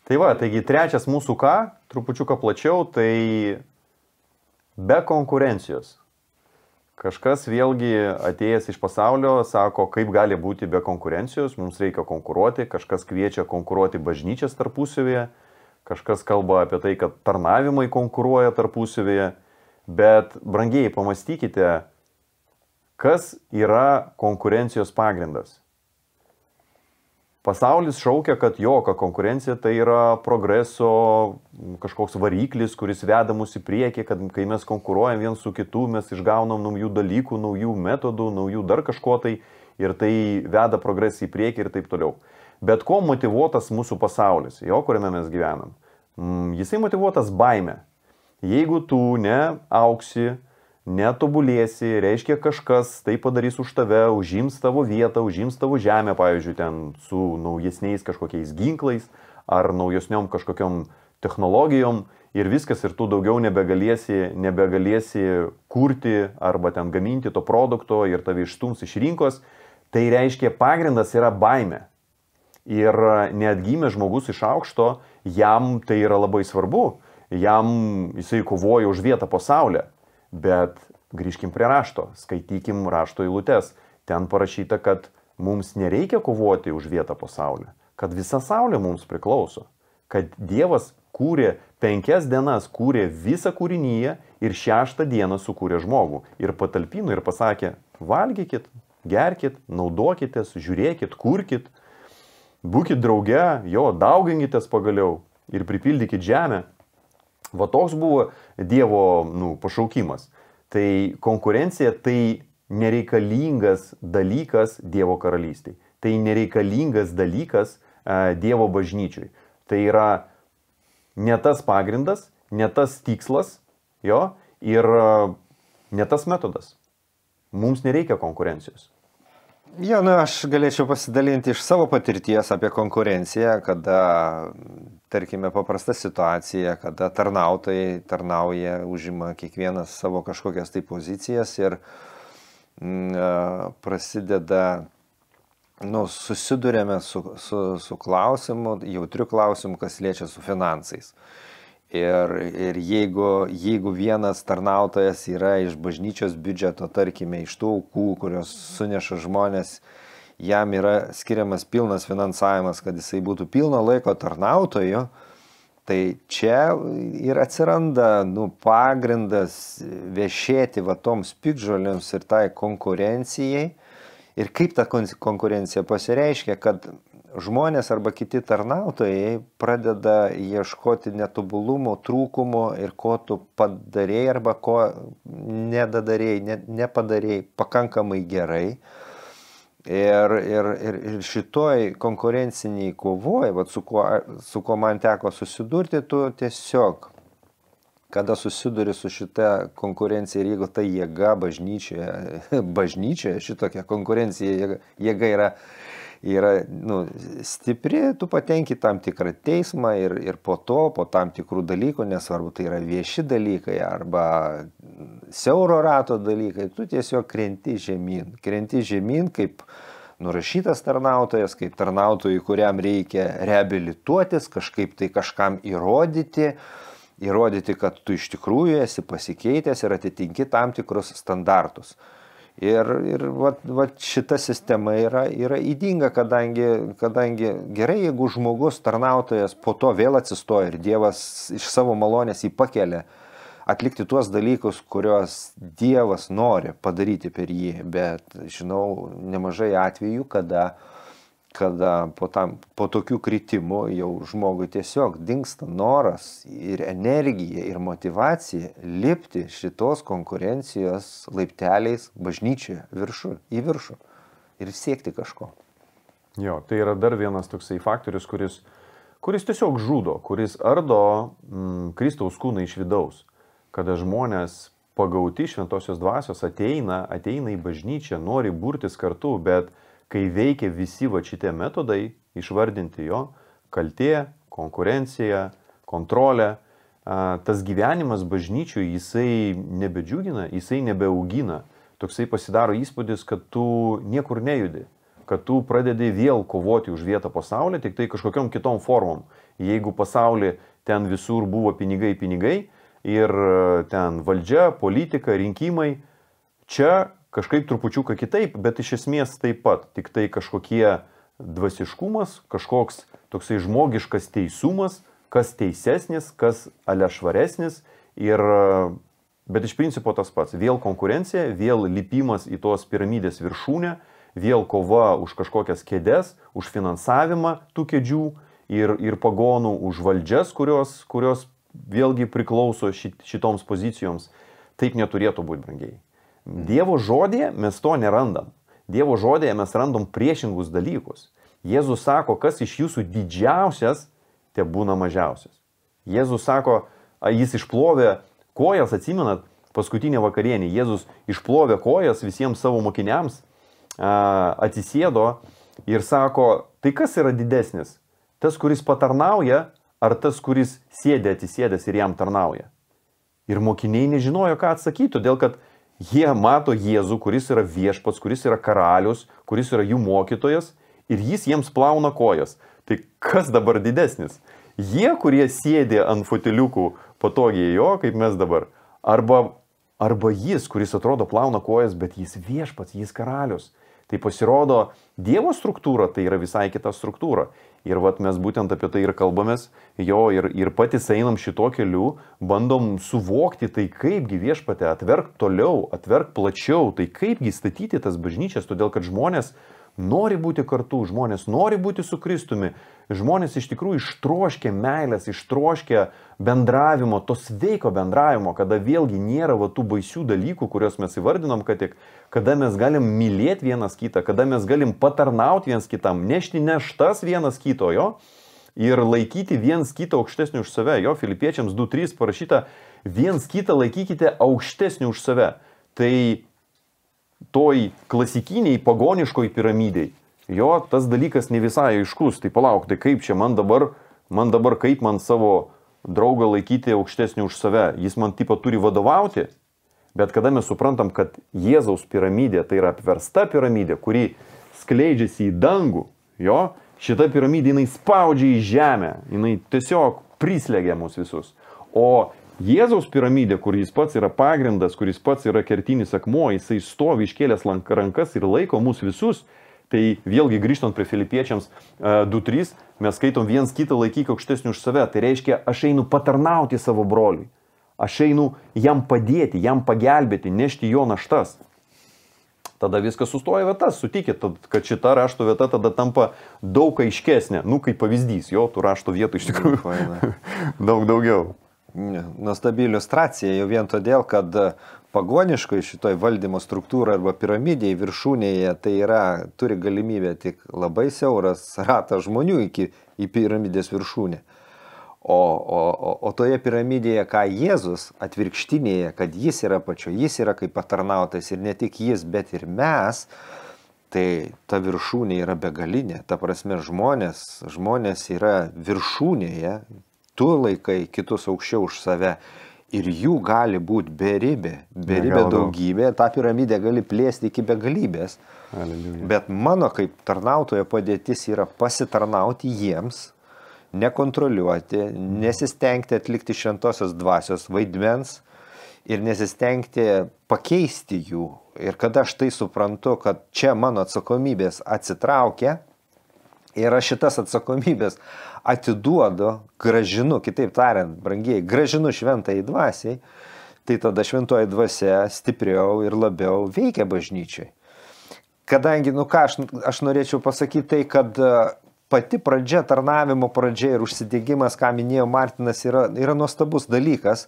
Tai va, taigi trečias mūsų ką, trupučiuką plačiau, tai be konkurencijos. Kažkas vėlgi atėjęs iš pasaulio sako, kaip gali būti be konkurencijos, mums reikia konkuruoti, kažkas kviečia konkuruoti bažnyčias tarpusavėje, kažkas kalba apie tai, kad tarnavimai konkuruoja tarpusavėje, bet brangiai pamastykite, kas yra konkurencijos pagrindas. Pasaulis šaukia, kad konkurencija tai yra progreso kažkoks variklis, kuris veda mus į priekį, kad kai mes konkuruojam vien su kitu, mes išgaunam naujų dalykų, naujų metodų, naujų dar kažko tai ir tai veda progresą į priekį ir taip toliau. Bet ko motyvuotas mūsų pasaulis, kuriame mes gyvenam? Jisai motyvuotas baime. Jeigu tu neauksi, netobulėsi, reiškia kažkas tai padarys už tave, užims tavo vietą, užims tavo žemę, pavyzdžiui, ten su naujesniais kažkokiais ginklais ar naujesniom kažkokiom technologijom ir viskas, ir tu daugiau nebegalėsi kurti arba ten gaminti to produkto ir tave išstums iš rinkos, tai reiškia pagrindas yra baime. Ir neatgimė žmogus iš aukšto, jam tai yra labai svarbu, jisai kovoja už vietą po saulę. Bet grįžkim prie rašto, skaitykim rašto eilutes. Ten parašyta, kad mums nereikia kovoti už vietą po saulę, kad visa saulė mums priklauso, kad Dievas kūrė 5 dienas, kūrė visą kūrinyje ir 6 dieną sukūrė žmogų. Ir patalpino ir pasakė, valgykit, gerkit, naudokitės, žiūrėkit, kurkit, būkit drauge, dauginkitės pagaliau ir pripildykit žemę. Va toks buvo Dievo pašaukimas. Tai konkurencija tai nereikalingas dalykas Dievo karalystėje. Tai nereikalingas dalykas Dievo bažnyčiui. Tai yra ne tas pagrindas, ne tas tikslas, ir ne tas metodas. Mums nereikia konkurencijos. Aš galėčiau pasidalinti iš savo patirties apie konkurenciją, kada, tarkime, paprasta situacija, kada tarnautojai tarnauja, užima kiekvienas savo kažkokias tai pozicijas ir prasideda, susidurėme su klausimu, jautriu klausimu, kas liečia su finansais. Ir jeigu vienas tarnautojas yra iš bažnyčios biudžeto, tarkime, iš tų aukų, kurios suneša žmonės, jam yra skiriamas pilnas finansavimas, kad jisai būtų pilno laiko tarnautoju, tai čia ir atsiranda pagrindas viešėti toms piktžolėms ir tai konkurencijai. Ir kaip ta konkurencija pasireiškia, kad žmonės arba kiti tarnautojai pradeda ieškoti netobulumo, trūkumo ir ko tu padarėjai arba ko nepadarėjai pakankamai gerai. Ir šitoj konkurenciniai kovoj, su kuo man teko susidurti, tu tiesiog, kada susiduri su šita konkurencija ir jeigu ta jėga bažnyčioje, šitokia konkurencija jėga yra stipri, tu patenki tam tikrą teismą ir po tam tikrų dalykų, nesvarbu, tai yra vieši dalykai arba siauro rato dalykai, tu tiesiog krenti žemyn kaip nurašytas tarnautojas, kaip tarnautojui, kuriam reikia reabilituotis, kažkaip tai kažkam įrodyti, kad tu iš tikrųjų esi pasikeitęs ir atitinki tam tikrus standartus. Ir šita sistema yra ydinga, kadangi gerai, jeigu žmogus, tarnautojas po to vėl atsistoja ir Dievas iš savo malonės jį pakelia atlikti tuos dalykus, kuriuos Dievas nori padaryti per jį. Bet žinau nemažai atvejų, kada po tokių kritimų jau žmogui tiesiog dingsta noras ir energija ir motyvacija lipti šitos konkurencijos laipteliais bažnyčioje į viršų ir siekti kažko. Tai yra dar vienas toksai faktorius, kuris tiesiog žudo, kuris ardo Kristaus kūną iš vidaus. Kada žmonės pagauti šventosios dvasios ateina į bažnyčią, nori burtis kartu, bet kai veikia visi šitie metodai, išvardinti kaltė, konkurencija, kontrolė, tas gyvenimas bažnyčių jisai nebedžiugina, jisai nebeaugina. Toksai pasidaro įspūdis, kad tu niekur nejudi. kad tu pradedi vėl kovoti už vietą pasaulyje, tik tai kažkokiom kitom formom. Jeigu pasaulyje ten visur buvo pinigai ir ten valdžia, politika, rinkimai, čia kažkaip trupučiuką kitaip, bet iš esmės taip pat, tik tai kažkokie dvasiškumas, kažkoks toksai žmogiškas teisumas, kas teisesnis, kas švaresnis, bet iš principo tas pats. Vėl konkurencija, vėl lipimas į tos piramidės viršūnę, vėl kova už kažkokias kėdes, už finansavimą tų kėdžių ir pagonų, už valdžias, kurios vėlgi priklauso šitoms pozicijoms. Taip neturėtų būti, brangiai. Dievo žodėje mes to nerandam. Dievo žodėje mes randam priešingus dalykus. Jėzus sako, kas iš jūsų didžiausias, te būna mažiausias. Jėzus sako, jis išplovė kojas, atsimenat, paskutinė vakarienė. Jėzus išplovė kojas visiems savo mokiniams, atsisėdo ir sako, tai kas yra didesnis? Tas, kuris patarnauja, ar tas, kuris sėdė atsisėdęs ir jam tarnauja? Ir mokiniai nežinojo, ką atsakyti, todėl kad jie mato Jėzų, kuris yra viešpats, kuris yra karalius, kuris yra jų mokytojas ir jis jiems plauna kojas. Tai kas dabar didesnis? Jie, kurie sėdė ant foteliukų patogiai jo, kaip mes dabar, arba jis, kuris atrodo plauna kojas, bet jis viešpats, jis karalius. Tai pasirodo, Dievo struktūra tai yra visai kita struktūra. Ir vat mes būtent apie tai ir kalbamės, ir patys einam šito keliu, bandom suvokti tai, kaipgi viešpate, atverk toliau, atverk plačiau, tai kaipgi statyti tas bažnyčias, todėl kad žmonės nori būti kartu, žmonės nori būti su Kristumi, žmonės iš tikrųjų ištroškia meilės, ištroškia bendravimo, to sveiko bendravimo, kada vėlgi nėra tų baisių dalykų, kuriuos mes įvardinom, kada mes galim mylėti vienas kitą, kada mes galim patarnauti vienas kitam, nešti neštas vienas kito, ir laikyti vienas kitą aukštesnį už save. Filipiečiams 2.3 parašyta, vienas kitą laikykite aukštesnį už save. Tai toj klasikiniai pagoniškoj piramidėj, tas dalykas ne visai aiškus. Tai palauk, tai kaip čia man dabar kaip man savo draugą laikyti aukštesnį už save? Jis man tipo turi vadovauti? Bet kada mes suprantam, kad Jėzaus piramidė tai yra apversta piramidė, kuri skleidžiasi į dangų, šita piramidė jinai spaudžia į žemę, jinai tiesiog prislegia mus visus. O Jėzaus piramidė, kur jis pats yra pagrindas, kuris pats yra kertinis akmuo, jisai stovi iškėlęs rankas ir laiko mus visus. Tai vėlgi grįžtant prie Filipiečiams 2.3, mes skaitom vienas kitą laikyk aukštesnį už save. Tai reiškia, aš einu patarnauti savo broliui. Aš einu jam padėti, jam pagelbėti, nešti jo naštas. Tada viskas sustoja vietas, sutikit, kad šita rašto vieta tada tampa daug aiškesnė. Kaip pavyzdys, tų rašto vietų iš tikrųjų daug daugiau. Nuostabi iliustracija jau vien todėl, kad pagoniškai šitoj valdymo struktūra arba piramidėje viršūnėje tai turi galimybę tik labai siauras ratas žmonių į piramidės viršūnę. O toje piramidėje, ką Jėzus atvirkštinėje, kad jis yra jis yra kaip patarnautas ir ne tik jis, bet ir mes, tai ta viršūnė yra begalinė. Ta prasme, žmonės yra viršūnėje, tu laikai kitus aukščiau už save ir jų gali būti beribė daugybė, tą piramidę gali plėsti iki begalybės. Alleluja. Bet mano kaip tarnautojo padėtis yra pasitarnauti jiems, nekontroliuoti, nesistengti atlikti šventosios dvasios vaidmens ir nesistengti pakeisti jų. Ir kada aš tai suprantu, kad čia mano atsakomybės atsitraukia ir aš šitas atsakomybės atiduodu, gražinu, kitaip tariant, brangiai, gražinu šventai dvasiai, tai tada šventoji dvasia stipriau ir labiau veikia bažnyčiai. Kadangi, aš norėčiau pasakyti tai, kad pati pradžia, tarnavimo pradžia ir užsidėgymas, ką minėjo Martinas, yra nuostabus dalykas,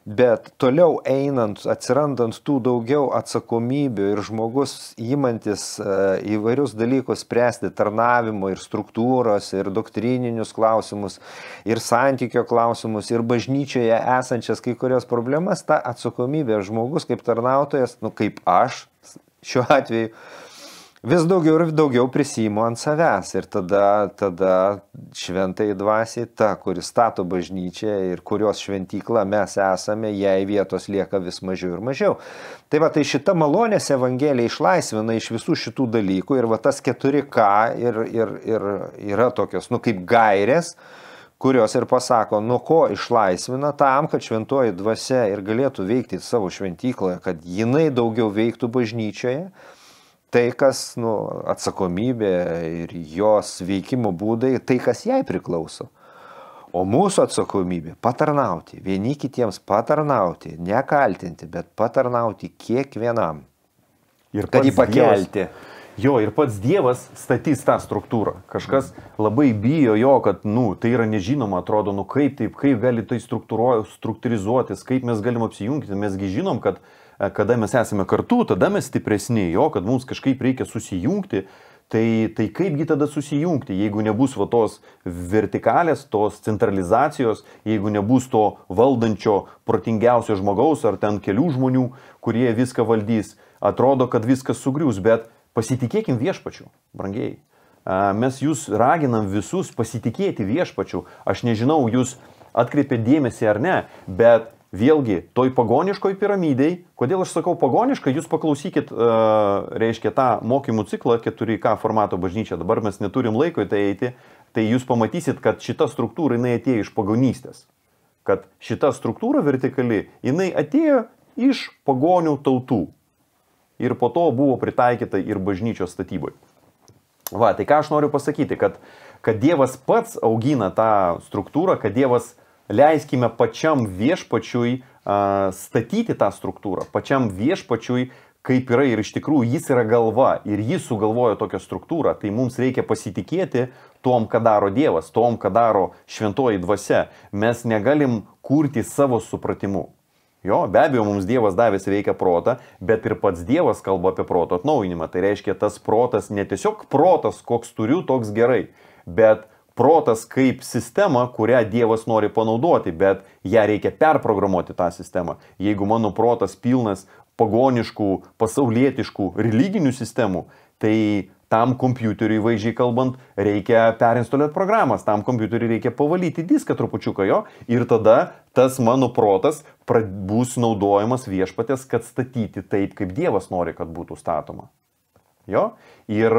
bet toliau einant, atsirandant tų daugiau atsakomybių ir žmogus įmantis įvairius dalykus spręsti, tarnavimo ir struktūros, ir doktrininius klausimus, ir santykio klausimus, ir bažnyčioje esančias kai kurios problemas, ta atsakomybė žmogus kaip tarnautojas, kaip aš šiuo atveju, vis daugiau ir daugiau prisiimu ant savęs ir tada šventai dvasiai ta, kuri stato bažnyčią ir kurios šventyklą mes esame, jai vietos lieka vis mažiau ir mažiau. Tai va, tai šita malonės evangelija išlaisvina iš visų šitų dalykų ir va tas 4K ir yra tokios, kaip gairės, kurios ir pasako, nuo ko išlaisvina tam, kad šventoji dvasia ir galėtų veikti savo šventykloje, kad jinai daugiau veiktų bažnyčioje. Tai, kas atsakomybė ir jos veikimo būdai, tai, kas jai priklauso. O mūsų atsakomybė patarnauti, vieni kitiems patarnauti, nekaltinti, bet patarnauti kiekvienam, kad jį pakelti. Ir pats Dievas statys tą struktūrą. Kažkas labai bijo jo, kad tai yra nežinoma, atrodo, kaip gali tai struktūrizuotis, kaip mes galim apsijungti. Mesgi žinom, kad kada mes esame kartu, tada mes stipresni, kad mums kažkaip reikia susijungti. Tai kaipgi tada susijungti, jeigu nebus tos vertikalės, tos centralizacijos, jeigu nebus to valdančio protingiausio žmogaus ar ten kelių žmonių, kurie viską valdys. Atrodo, kad viskas sugrius, bet pasitikėkim viešpačiu, brangiai. Mes jūs raginam visus pasitikėti viešpačiu. Aš nežinau, jūs atkreipėt dėmesį ar ne, bet vėlgi, toj pagoniškoj piramidėj, kodėl aš sakau pagonišką, jūs paklausykit, reiškia, tą mokymų ciklą 4K formato bažnyčia, dabar mes neturim laiko į tai eiti, tai jūs pamatysit, kad šita struktūra, jinai atėjo iš pagonystės. Kad šita struktūra vertikali, jinai atėjo iš pagonių tautų. Ir po to buvo pritaikyta ir bažnyčios statybai. Va, tai ką aš noriu pasakyti, kad Dievas pats augina tą struktūrą, kad Dievas leiskime pačiam viešpačiui statyti tą struktūrą, pačiam viešpačiui, kaip yra ir iš tikrųjų jis yra galva ir jis sugalvojo tokią struktūrą, tai mums reikia pasitikėti tom, ką daro Dievas, tom, ką daro šventoji dvasia. Mes negalim kurti savo supratimu. Be abejo, mums Dievas davė sveiką protą, bet ir pats Dievas kalba apie proto atnaujinimą. Tai reiškia, tas protas ne tiesiog protas, koks turiu, toks gerai, bet protas kaip sistema, kurią Dievas nori panaudoti, bet ją reikia perprogramuoti tą sistemą. Jeigu mano protas pilnas pagoniškų, pasaulietiškų, religinių sistemų, tai tam kompiuteriui, vaizdžiai kalbant, reikia perinstaliuoti programas, tam kompiuteriui reikia pavalyti diską trupučiuką ir tada tas mano protas bus naudojamas viešpatės, kad statyti taip, kaip Dievas nori, kad būtų statoma. Ir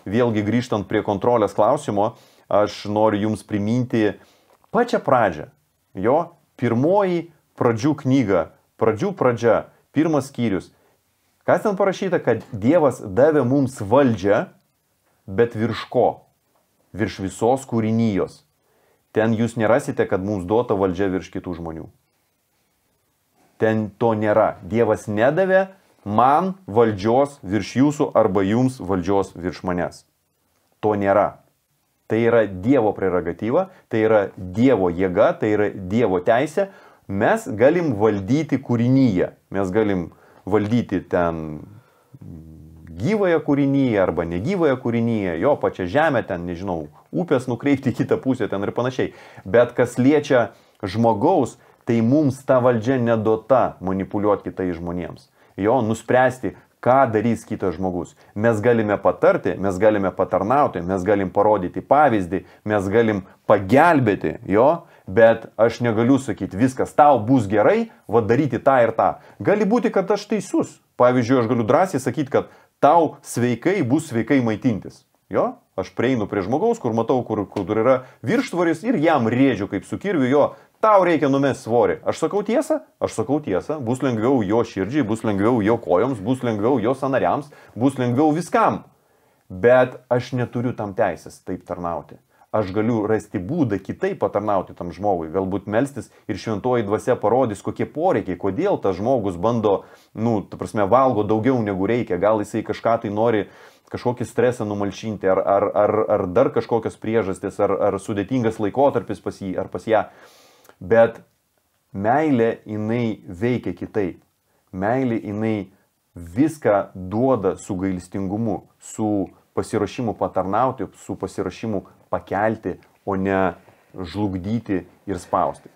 vėlgi grįžtant prie kontrolės klausimo, aš noriu jums priminti pačią pradžią. Pirmoji pradžių knyga, pradžia, pirmas skyrius. Kas ten parašyta, kad Dievas davė mums valdžią, bet virš ko? Virš visos kūrinijos. Ten jūs nerasite, kad mums duota valdžia virš kitų žmonių. Ten to nėra. Dievas nedavė man valdžios virš jūsų arba jums valdžios virš manęs. To nėra. Tai yra Dievo prerogatyva, tai yra Dievo jėga, tai yra Dievo teisė. Mes galim valdyti kūrinyje. Mes galim valdyti ten gyvąją kūrinyje arba negyvąją kūrinyje, pačią žemę, ten, nežinau, upės nukreipti į kitą pusę ten ir panašiai. Bet kas liečia žmogaus, tai mums ta valdžia neduota manipuliuoti kitais žmonėms. Nuspręsti, ką darys kitas žmogus. Mes galime patarti, mes galime patarnauti, mes galim parodyti pavyzdį, mes galim pagelbėti, bet aš negaliu sakyti, viskas tau bus gerai, daryti tą ir tą. Gali būti, kad aš teisus. Pavyzdžiui, aš galiu drąsiai sakyti, kad tau sveikai bus sveikai maitintis. Aš prieinu prie žmogaus, kur matau, kur yra virštvoris ir jam rėdžiu kaip su kirviu, tau reikia numesti svorį. Aš sakau tiesą? Aš sakau tiesą. Bus lengviau jo širdžiai, bus lengviau jo kojoms, bus lengviau jo sąnariams, bus lengviau viskam. Bet aš neturiu tam teisės taip tarnauti. Aš galiu rasti būdą kitaip patarnauti tam žmogui, galbūt melstis ir šventoji dvasia parodys, kokie poreikiai, kodėl tas žmogus bando, valgo daugiau negu reikia, gal jisai kažką tai nori, kažkokį stresą numalšinti, ar dar kažkokios priežastis, ar sudėtingas laikotarpis pas jį, ar pas ją. Bet meilė, jinai veikia kitaip. Meilė, jinai viską duoda su gailestingumu, su pasiruošimu patarnauti, su pasiruošimu pakelti, o ne žlugdyti ir spausti.